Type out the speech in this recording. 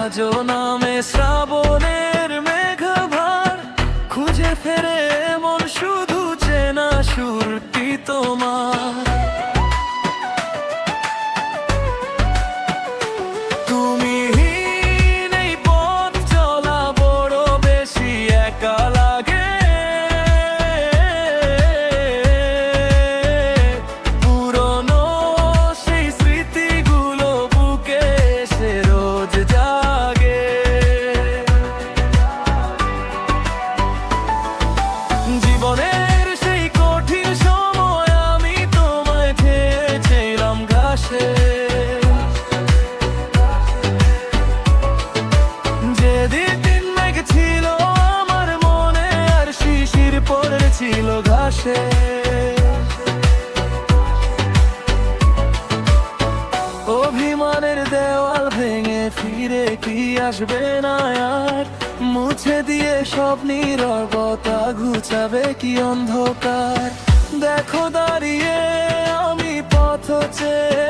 আজও নামে শ্রাবণের মেঘভার, খুঁজে ফেরে মন শুধু চেনা সুরটি তোমার। তুমি নেই পথ চলা বড় বেশি একা লাগে, পুরনো সেই স্মৃতিগুলো বুকে এসে রোজ জাগে। জীবনের সেই কঠিন সময় আমি তোমায় ছেড়েছিলাম ঘাসে, যেদিন মেঘ ছিল আমার মনে আর শিশির পড়েছিল ঘাসে। অভিমানের দেওয়াল ভেঙে ফিরে কি আসবে না আর, মুছে দিয়ে সব নীরবতা ঘুচাবে কি অন্ধকার। দেখো দাঁড়িয়ে আমি পথ চেয়ে